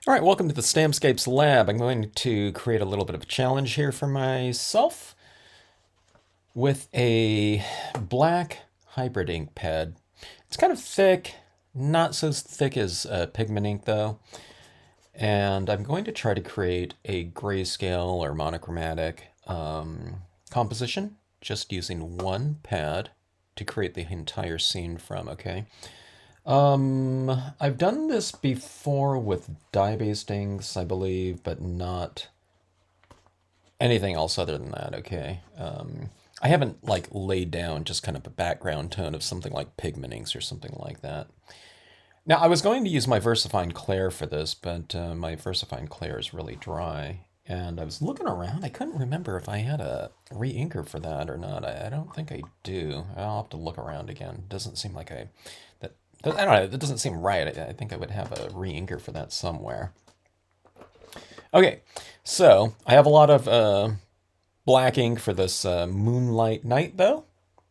All right, welcome to the Stampscapes Lab. I'm going to create a little bit of a challenge here for myself with a black hybrid ink pad. It's kind of thick, not so thick as pigment ink though. And I'm going to try to create a grayscale or monochromatic composition just using one pad to create the entire scene from, okay? I've done this before with dye-based inks, I believe, but not anything else other than that, okay? I haven't like laid down just kind of a background tone of something like pigment inks or something like that. Now, I was going to use my VersaFine Clair for this, but my VersaFine Clair is really dry. And I was looking around. I couldn't remember if I had a re-inker for that or not. I don't think I do. I'll have to look around again. It doesn't seem like I don't know. That doesn't seem right. I think I would have a re-inker for that somewhere. Okay, so I have a lot of black ink for this Moonlight Night, though.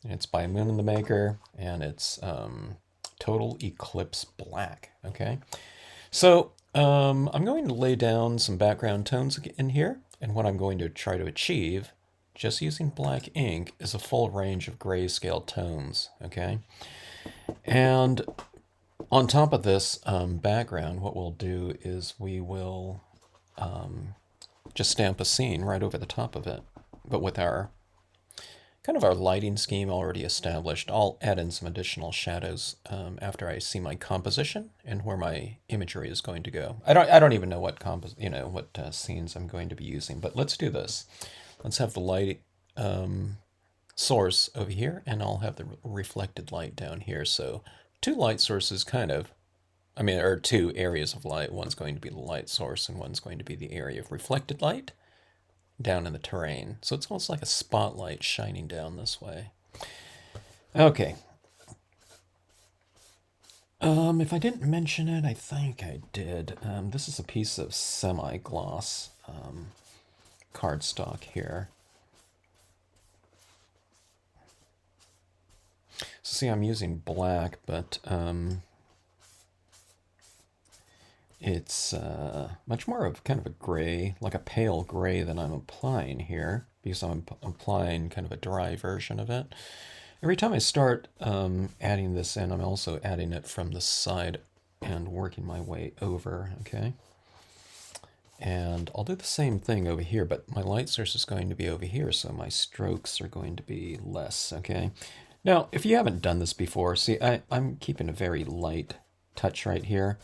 It's by Moon and the Maker, and it's Total Eclipse Black. Okay, so I'm going to lay down some background tones in here, and what I'm going to try to achieve, just using black ink, is a full range of grayscale tones. Okay, and on top of this background, what we'll do is we will just stamp a scene right over the top of it, but with our kind of our lighting scheme already established. I'll add in some additional shadows after I see my composition and where my imagery is going to go. I don't even know what scenes I'm going to be using, but let's do this. Let's have the light source over here, and I'll have the reflected light down here. So two light sources or two areas of light. One's going to be the light source and one's going to be the area of reflected light down in the terrain. So it's almost like a spotlight shining down this way. Okay. If I didn't mention it, I think I did. This is a piece of semi-gloss cardstock here. So see, I'm using black, but it's much more of kind of a gray, like a pale gray that I'm applying here, because I'm applying kind of a dry version of it. Every time I start adding this in, I'm also adding it from the side and working my way over, okay? And I'll do the same thing over here, but my light source is going to be over here, so my strokes are going to be less, okay? Now, if you haven't done this before, see, I'm keeping a very light touch right here.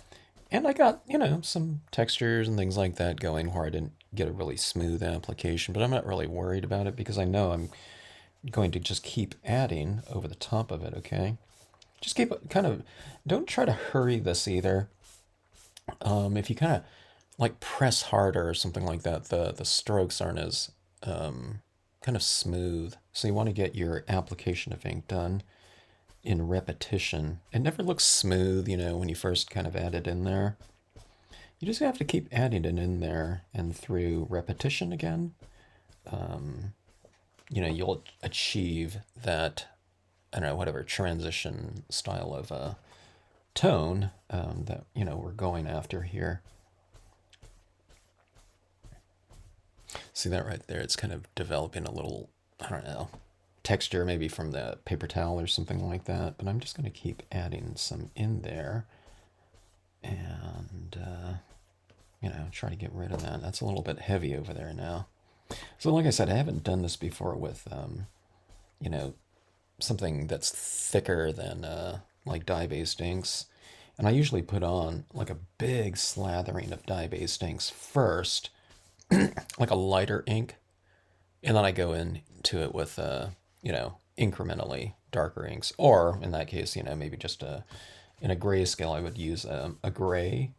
And I got, some textures and things like that going where I didn't get a really smooth application, but I'm not really worried about it because I know I'm going to just keep adding over the top of it, okay? Just keep don't try to hurry this either. If you kind of like press harder or something like that, the strokes aren't as kind of smooth. So you want to get your application of ink done in repetition. It never looks smooth, when you first kind of add it in there. You just have to keep adding it in there, and through repetition again, you'll achieve that, I don't know, whatever transition style of tone that, we're going after here. See that right there? It's kind of developing a little, I don't know, texture maybe from the paper towel or something like that, but I'm just going to keep adding some in there and try to get rid of that. That's a little bit heavy over there now. So like I said, I haven't done this before with something that's thicker than like dye-based inks, and I usually put on like a big slathering of dye-based inks first, like a lighter ink, and then I go into it with incrementally darker inks, or in that case, maybe just in a grayscale, I would use a gray,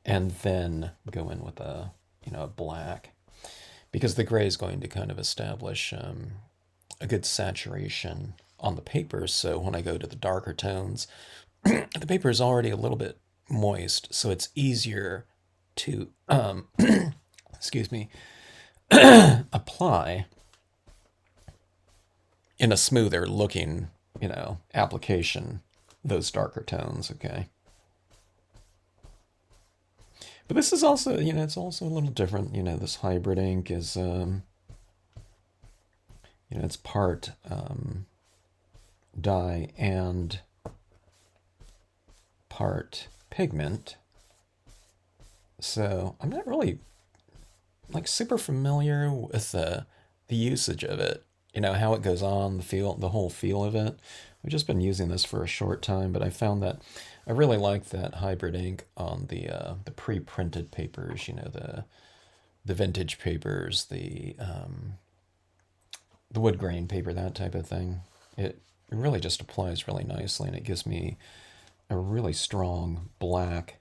and then go in with a black, because the gray is going to kind of establish a good saturation on the paper. So when I go to the darker tones, the paper is already a little bit moist, so it's easier to excuse me, apply in a smoother looking, application, those darker tones, okay? But this is also, it's also a little different. This hybrid ink is, it's part dye and part pigment. So I'm not really like super familiar with the usage of it. How it goes on, the whole feel of it. I've just been using this for a short time, but I found that I really like that hybrid ink on the pre-printed papers. The vintage papers, the wood grain paper, that type of thing. It really just applies really nicely, and it gives me a really strong black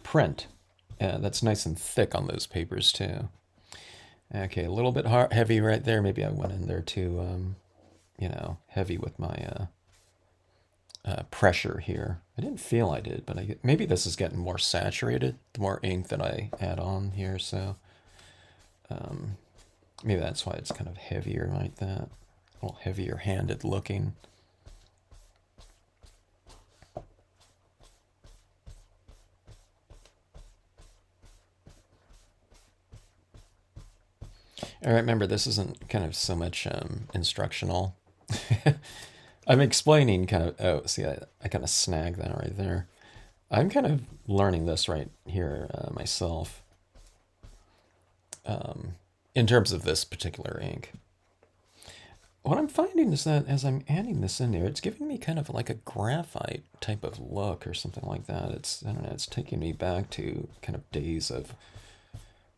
print that's nice and thick on those papers too. Okay, a little bit heavy right there. Maybe I went in there too, heavy with my pressure here. I didn't feel I did, but maybe this is getting more saturated the more ink that I add on here. So maybe that's why it's kind of heavier like that, a little heavier handed looking. All right, remember, this isn't kind of so much instructional. I'm explaining kind of, oh, see, I kind of snagged that right there. I'm kind of learning this right here myself in terms of this particular ink. What I'm finding is that as I'm adding this in there, it's giving me kind of like a graphite type of look or something like that. I don't know, it's taking me back to kind of days of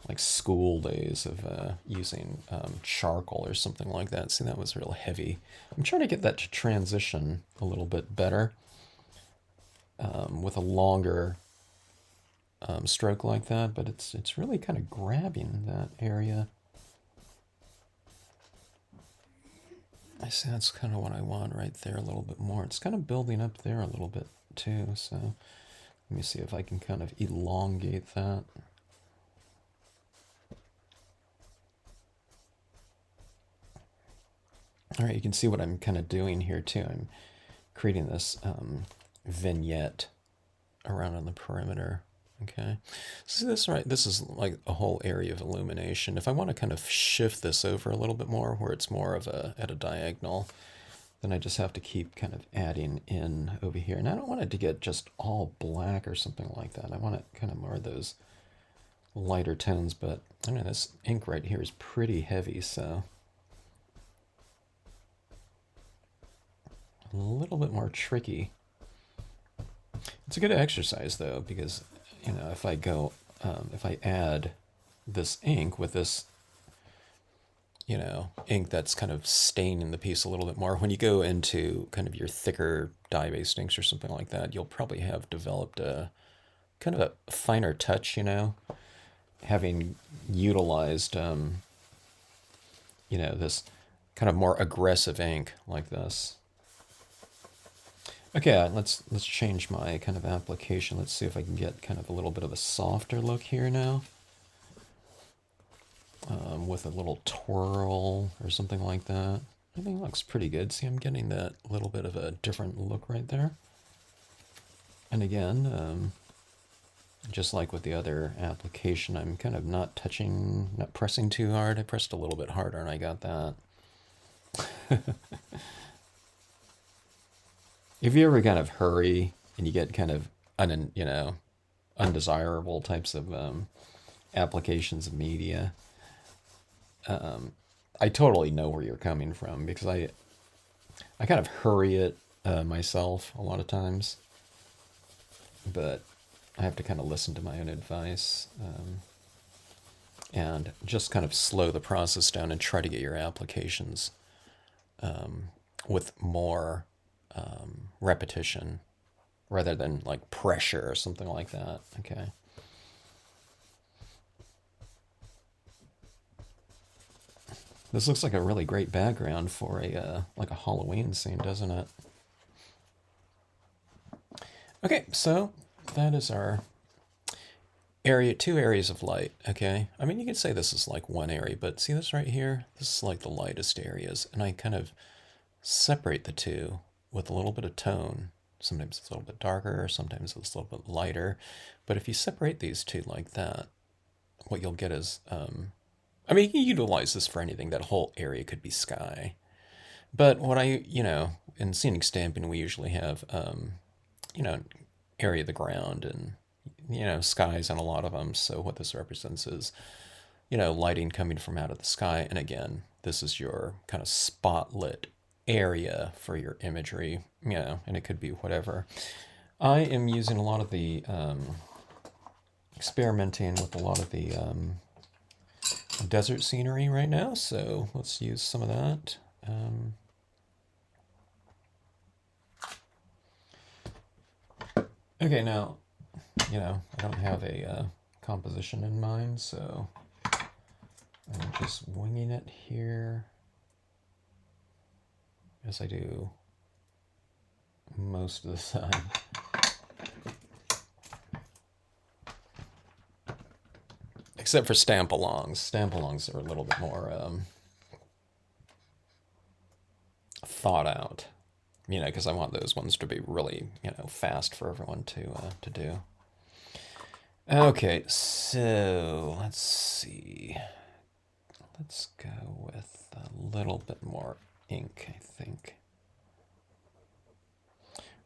like school days of using charcoal or something like that. See, that was real heavy. I'm trying to get that to transition a little bit better with a longer stroke like that, but it's really kind of grabbing that area. I see that's kind of what I want right there a little bit more. It's kind of building up there a little bit too, so let me see if I can kind of elongate that. All right, you can see what I'm kind of doing here too. I'm creating this vignette around on the perimeter. Okay, see this right? This is like a whole area of illumination. If I want to kind of shift this over a little bit more, where it's more of at a diagonal, then I just have to keep kind of adding in over here. And I don't want it to get just all black or something like that. I want it kind of more of those lighter tones, but I mean, this ink right here is pretty heavy, so a little bit more tricky. It's a good exercise though, because if I add this ink with this ink that's kind of staining the piece a little bit more, when you go into kind of your thicker dye-based inks or something like that, you'll probably have developed a kind of a finer touch, having utilized this kind of more aggressive ink like this. Okay, let's change my kind of application. Let's see if I can get kind of a little bit of a softer look here now. With a little twirl or something like that. I think it looks pretty good. See, I'm getting that little bit of a different look right there. And again, just like with the other application, I'm kind of not pressing too hard. I pressed a little bit harder and I got that. If you ever kind of hurry and you get kind of undesirable types of applications of media, I totally know where you're coming from, because I kind of hurry it myself a lot of times, but I have to kind of listen to my own advice and just kind of slow the process down and try to get your applications with more repetition rather than like pressure or something like that. Okay. This looks like a really great background for a like a Halloween scene, doesn't it? Okay, so that is our two areas of light. Okay, I mean, you could say this is like one area, but see this right here? This is like the lightest areas, and I kind of separate the two with a little bit of tone Sometimes it's a little bit darker, sometimes it's a little bit lighter. But if you separate these two like that, what you'll get is, I mean, you can utilize this for anything. That whole area could be sky. But what in scenic stamping, we usually have, area of the ground and, skies on a lot of them. So what this represents is, lighting coming from out of the sky. And again, this is your kind of spotlit area for your imagery, and it could be whatever. I am using a lot of the, experimenting with a lot of the desert scenery right now. So let's use some of that. Okay, now, I don't have a composition in mind, so I'm just winging it here, as I do most of the time. Except for stamp-alongs. Stamp-alongs are a little bit more thought out, because I want those ones to be really, fast for everyone to do. Okay, so let's see. Let's go with a little bit more ink, I think.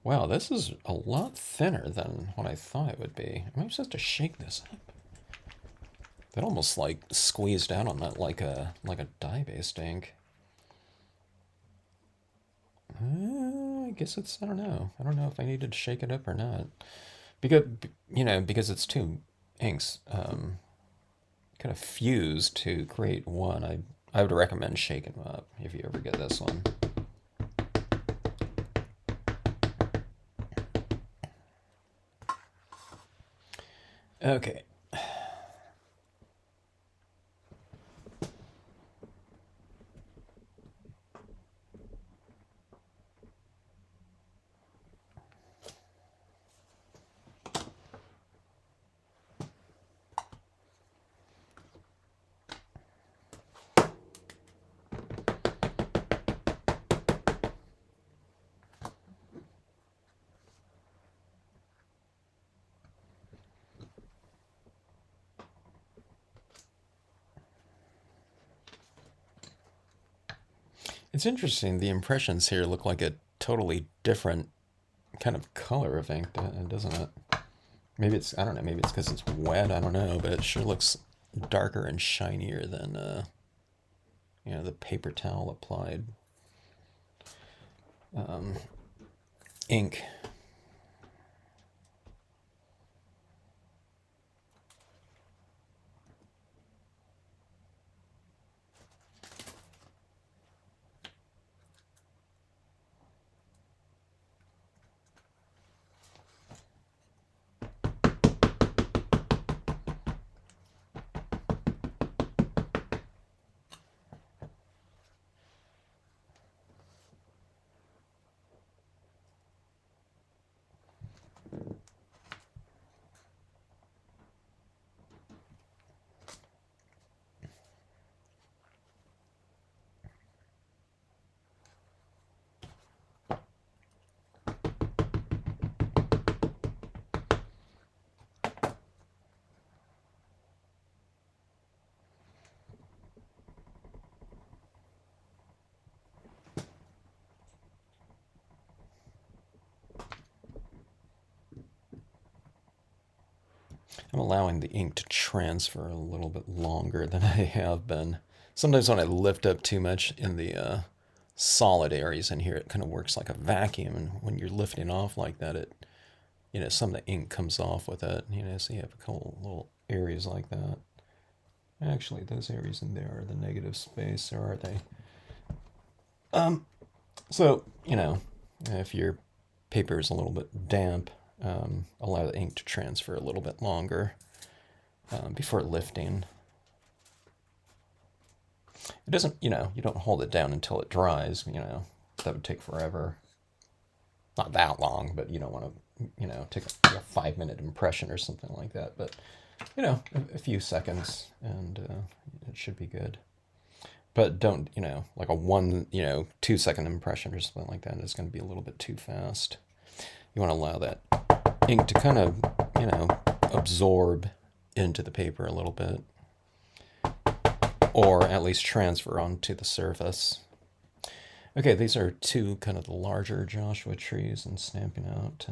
Wow, this is a lot thinner than what I thought it would be. Am I supposed to shake this up? That almost like squeezed out on that like a dye-based ink. I guess it's, I don't know. I don't know if I needed to shake it up or not. Because it's two inks kind of fused to create one. I would recommend shaking them up if you ever get this one. Okay. It's interesting. The impressions here look like a totally different kind of color of ink, doesn't it? Maybe it's, I don't know, maybe it's because it's wet, I don't know, but it sure looks darker and shinier than, the paper towel applied ink. I'm allowing the ink to transfer a little bit longer than I have been. Sometimes when I lift up too much in the solid areas in here, it kind of works like a vacuum. And when you're lifting off like that, some of the ink comes off with it. So you have a couple little areas like that. Actually, those areas in there are the negative space, or are they? So, if your paper is a little bit damp, allow the ink to transfer a little bit longer before lifting. It doesn't, you don't hold it down until it dries, that would take forever. Not that long, but you don't want to, take a 5-minute impression or something like that. But, a few seconds and it should be good. But don't, like a 2-second impression or something like that is going to be a little bit too fast. You want to allow that ink to kind of, you know, absorb into the paper a little bit, or at least transfer onto the surface. Okay, these are two kind of the larger Joshua trees, and stamping out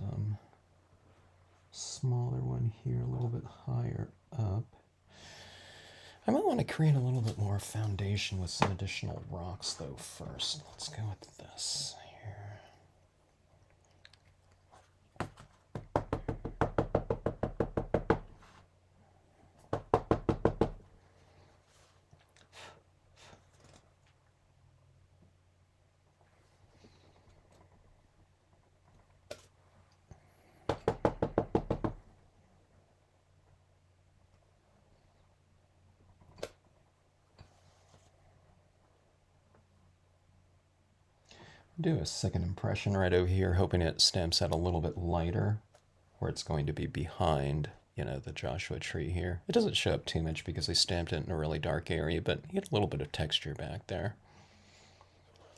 smaller one here a little bit higher up. I might want to create a little bit more foundation with some additional rocks though first. Let's go with this here. Do a second impression right over here, hoping it stamps out a little bit lighter, where it's going to be behind, you know, the Joshua tree here. It doesn't show up too much because I stamped it in a really dark area, but you get a little bit of texture back there.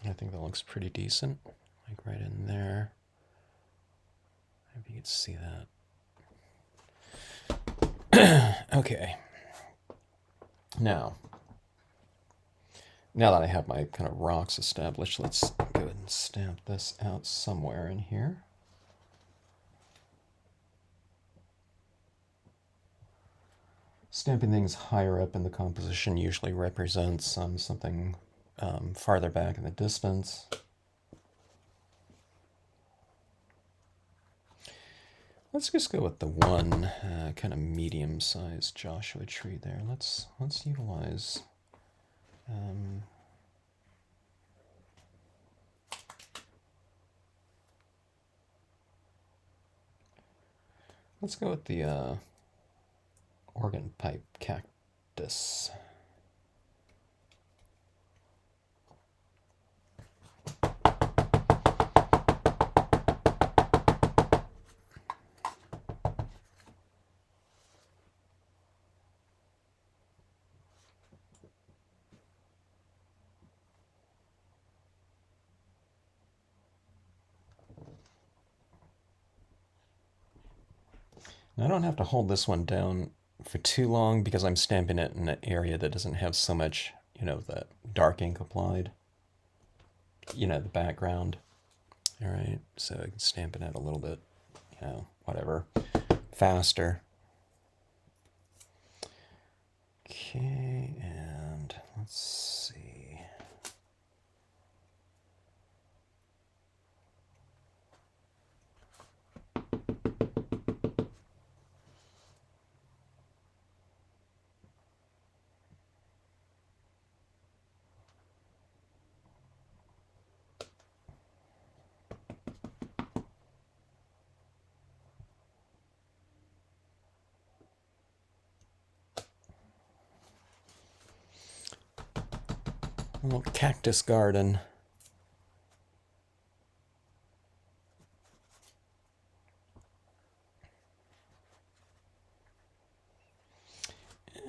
I think that looks pretty decent, like right in there. Maybe you can see that. Okay. Now that I have my kind of rocks established, let's go ahead and stamp this out somewhere in here. Stamping things higher up in the composition usually represents something farther back in the distance. Let's just go with the one kind of medium-sized Joshua tree there. Let's utilize let's go with the organ pipe cactus. Now, I don't have to hold this one down for too long because I'm stamping it in an area that doesn't have so much, you know, the dark ink applied, you know, the background. All right, so I can stamp it out a little bit, you know, whatever, faster. Okay, and let's see. A little cactus garden.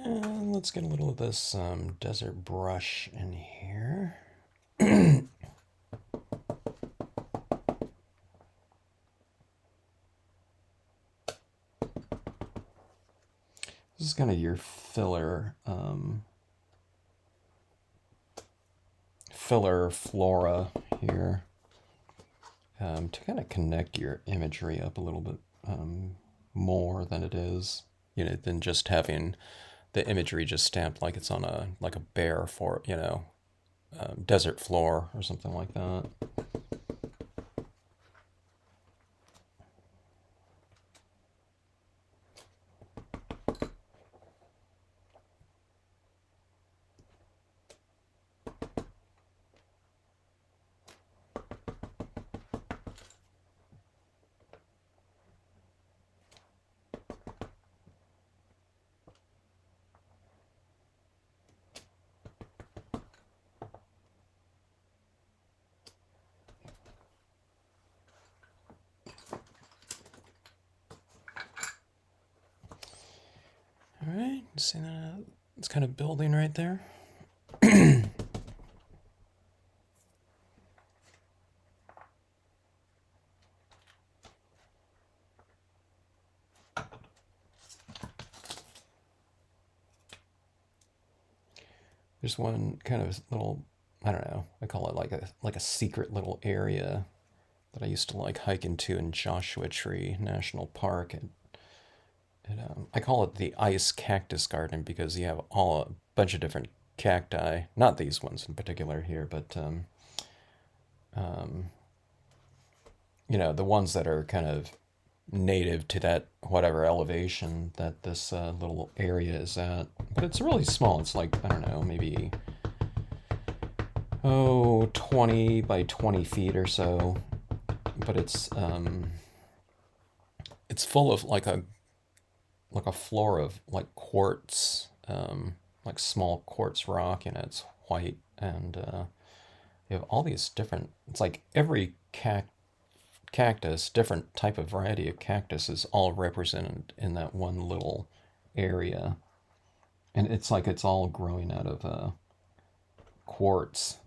And let's get a little of this desert brush in here. This is kind of your filler flora here to kind of connect your imagery up a little bit more than it is, you know, than just having the imagery just stamped like it's on a bare for, you know, desert floor or something like that. All right, see that? It's kind of building right there. There's one kind of little, I don't know, I call it like a secret little area that I used to like hike into in Joshua Tree National Park. I call it the Ice Cactus Garden because you have all a bunch of different cacti. Not these ones in particular here, but um, the ones that are kind of native to that whatever elevation that this little area is at. But it's really small. It's like, I don't know, maybe 20 by 20 feet or so. But it's full of like a floor of like quartz, like small quartz rock, and it's white, and you have all these different. It's like every cactus, different type of variety of cactus, is all represented in that one little area, and it's like it's all growing out of quartz.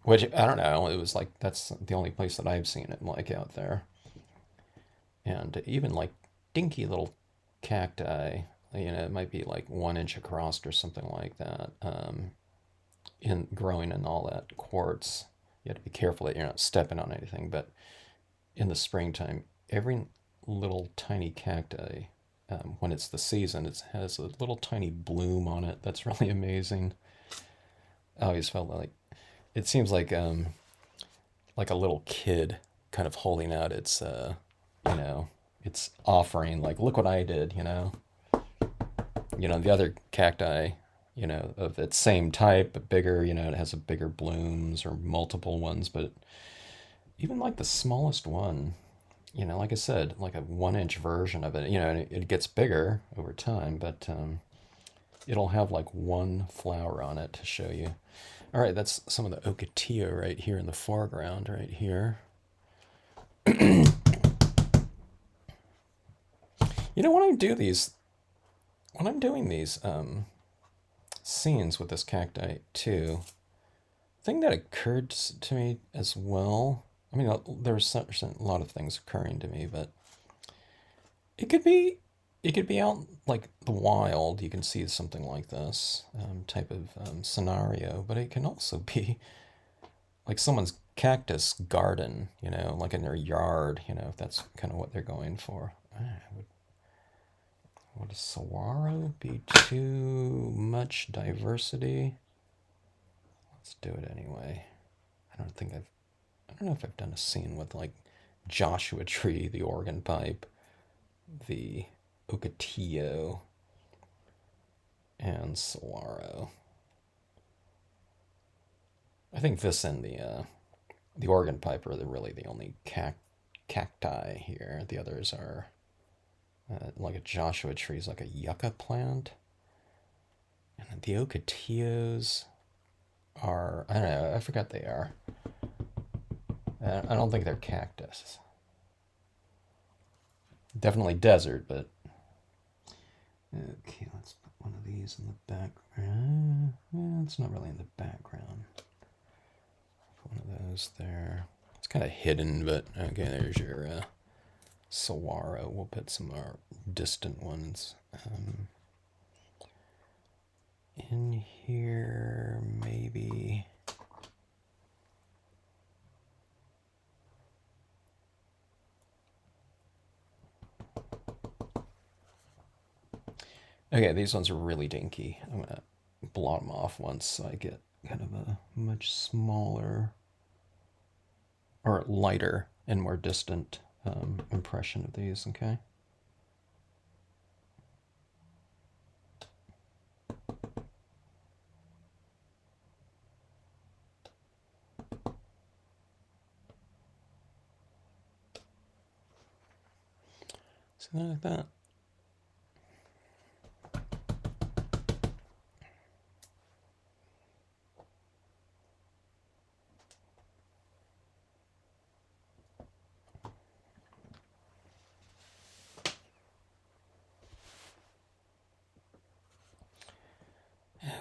Which I don't know. It was like that's the only place that I've seen it like out there, and even like dinky little cacti. It might be like 1 inch across or something like that. In growing in all that quartz, you have to be careful that you're not stepping on anything. But in the springtime, every little tiny cacti, when it's the season, it has a little tiny bloom on it. That's really amazing. I always felt it seems like a little kid kind of holding out you know, its offering. Like, look what I did. The other cacti, of its same type but bigger. It has a bigger blooms or multiple ones, but even like the smallest one, like I said, like a 1 inch version of it, and it gets bigger over time, but it'll have like one flower on it to show you. All right, that's some of the ocotillo right here in the foreground, right here. When I'm doing these scenes with this cacti too, thing that occurred to me as well. I mean, there's a lot of things occurring to me, but it could be it could be out like the wild. You can see something like this type of scenario, but it can also be like someone's cactus garden, like in their yard, if that's kind of what they're going for. Would a saguaro be too much diversity? Let's do it anyway. I don't know if I've done a scene with like Joshua Tree, the organ pipe, the ocotillo, and saguaro. I think this and the organ pipe are really the only cacti here. The others are like a Joshua tree is like a yucca plant, and the ocotillos are, I don't know, I forgot they are. I don't think they're cactus. Definitely desert, but okay. Let's put one of these in the background. It's not really in the background. Put one of those there. It's kind of hidden, but okay. There's your saguaro. We'll put some more distant ones in here, maybe. Okay, these ones are really dinky. I'm gonna blot them off once so I get kind of a much smaller or lighter and more distant impression of these, okay? Something like that.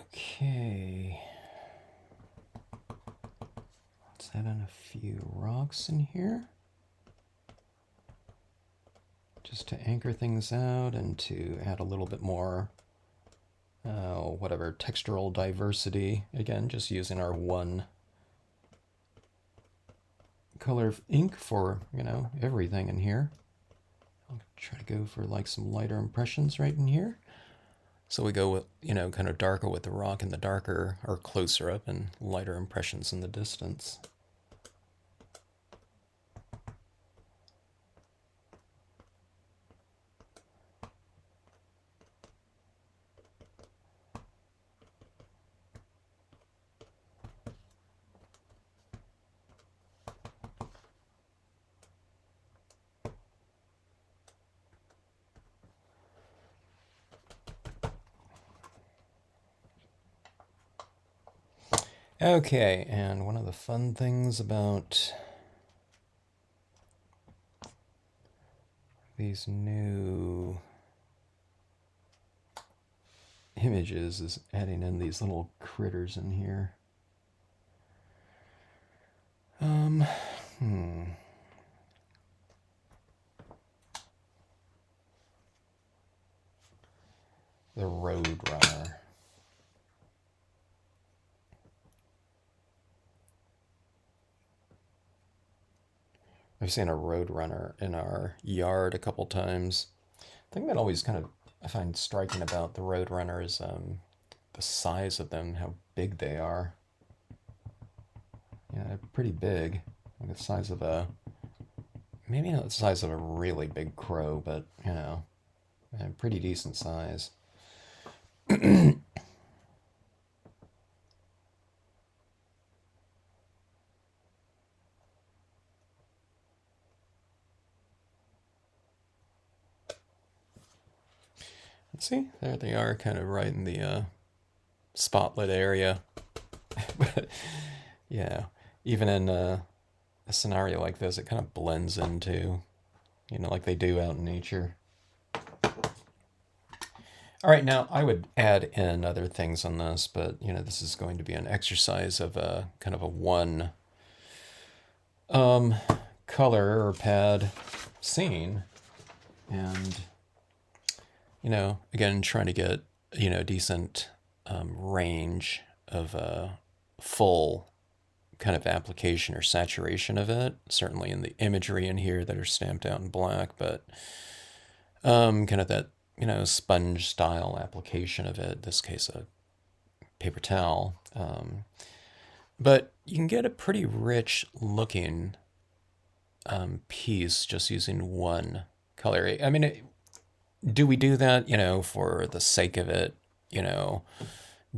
Okay. Let's add in a few rocks in here. Just to anchor things out and to add a little bit more whatever, textural diversity. Again, just using our one color of ink for, everything in here. I'll try to go for like some lighter impressions right in here. So we go with, kind of darker with the rock and the darker or closer up and lighter impressions in the distance. Okay, and one of the fun things about these new images is adding in these little critters in here. The Roadrunner. I've seen a Roadrunner in our yard a couple times. The thing that always kind of I find striking about the Roadrunner is the size of them, how big they are. Yeah, they're pretty big. Like the size of maybe not the size of a really big crow, but, a pretty decent size. See, there they are, kind of right in the spotlit area. But yeah, even in a scenario like this, it kind of blends into, like they do out in nature. All right, now I would add in other things on this, but this is going to be an exercise of a kind of a one color or pad scene, and again trying to get decent range of full kind of application or saturation of it. Certainly in the imagery in here that are stamped out in black, but kind of that sponge style application of it. In this case, a paper towel. But you can get a pretty rich looking piece just using one color. I mean, do we do that, for the sake of it,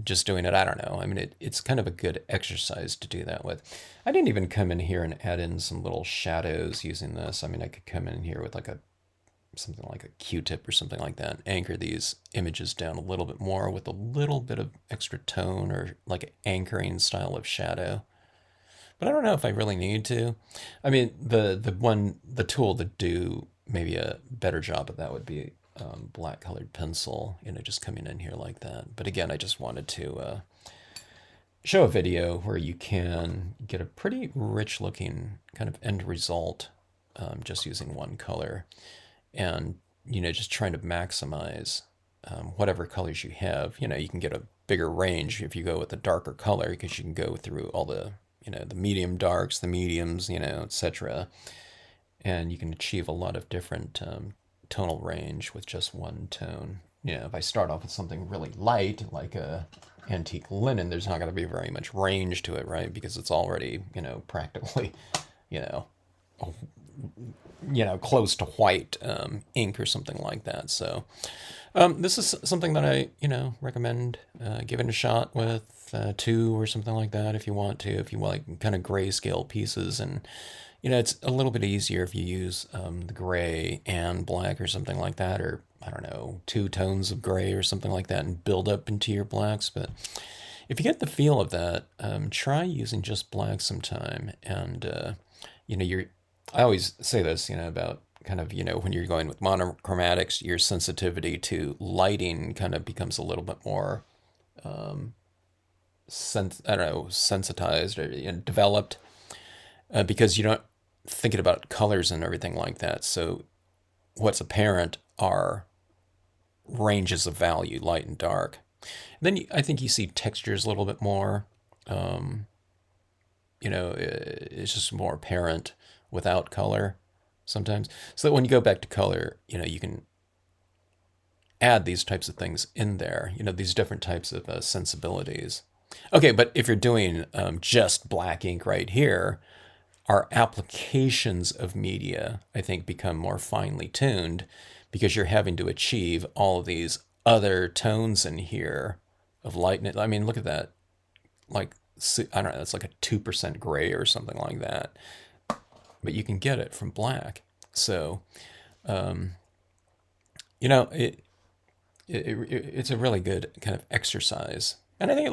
just doing it? I don't know. I mean, it's kind of a good exercise to do that with. I didn't even come in here and add in some little shadows using this. I mean, I could come in here with like something like a Q-tip or something like that and anchor these images down a little bit more with a little bit of extra tone or like an anchoring style of shadow. But I don't know if I really need to. I mean, the tool to do maybe a better job of that would be black colored pencil, just coming in here like that. But again, I just wanted to show a video where you can get a pretty rich looking kind of end result just using one color, and just trying to maximize whatever colors you have. You can get a bigger range if you go with a darker color, because you can go through all the the medium darks, the mediums, etc. And you can achieve a lot of different tonal range with just one tone. If I start off with something really light, like a antique linen, there's not going to be very much range to it, right? Because it's already, practically, you know, close to white ink or something like that. So this is something that I, recommend giving a shot with two or something like that if you want to, if you like kind of grayscale pieces. And, it's a little bit easier if you use the gray and black or something like that, or I don't know, two tones of gray or something like that and build up into your blacks. But if you get the feel of that, try using just black sometime. And, I always say this, about kind of, when you're going with monochromatics, your sensitivity to lighting kind of becomes a little bit more, sensitized or developed, because you don't thinking about colors and everything like that. So what's apparent are ranges of value, light and dark. Then I think you see textures a little bit more. Um, it's just more apparent without color sometimes. So that when you go back to color, you can add these types of things in there, these different types of sensibilities. Okay, but if you're doing just black ink right here, our applications of media, I think, become more finely tuned because you're having to achieve all of these other tones in here of lightness. I mean, look at that. Like, I don't know, it's like a 2% gray or something like that. But you can get it from black. So, it it's a really good kind of exercise. And I think,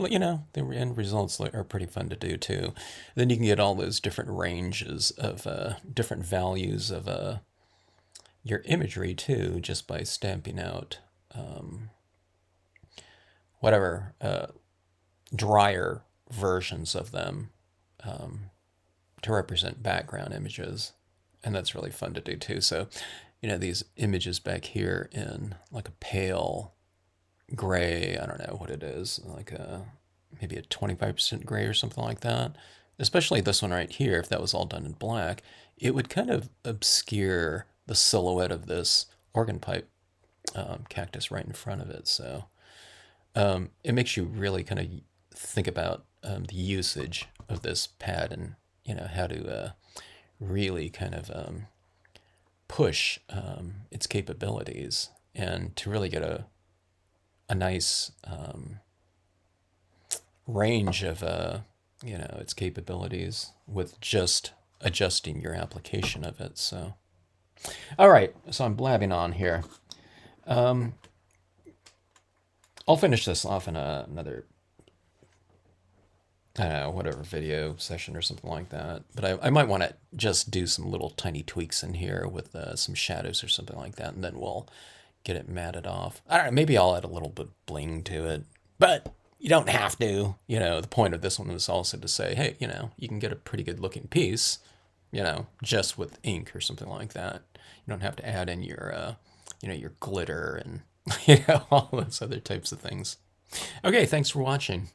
the end results are pretty fun to do too. Then you can get all those different ranges of different values of your imagery too, just by stamping out whatever drier versions of them to represent background images. And that's really fun to do too. So, these images back here in like a pale gray, I don't know what it is, like maybe a 25% gray or something like that. Especially this one right here, if that was all done in black, it would kind of obscure the silhouette of this organ pipe cactus right in front of it. So it makes you really kind of think about the usage of this pad and how to really kind of push its capabilities and to really get a nice range of its capabilities with just adjusting your application of it. So, all right, so I'm blabbing on here. I'll finish this off in another, I don't know, whatever video session or something like that. But I might want to just do some little tiny tweaks in here with some shadows or something like that, and then we'll get it matted off. I don't know, maybe I'll add a little bit bling to it, but you don't have to. The point of this one is also to say, hey, you can get a pretty good looking piece, just with ink or something like that. You don't have to add in your glitter and, all those other types of things. Okay, thanks for watching.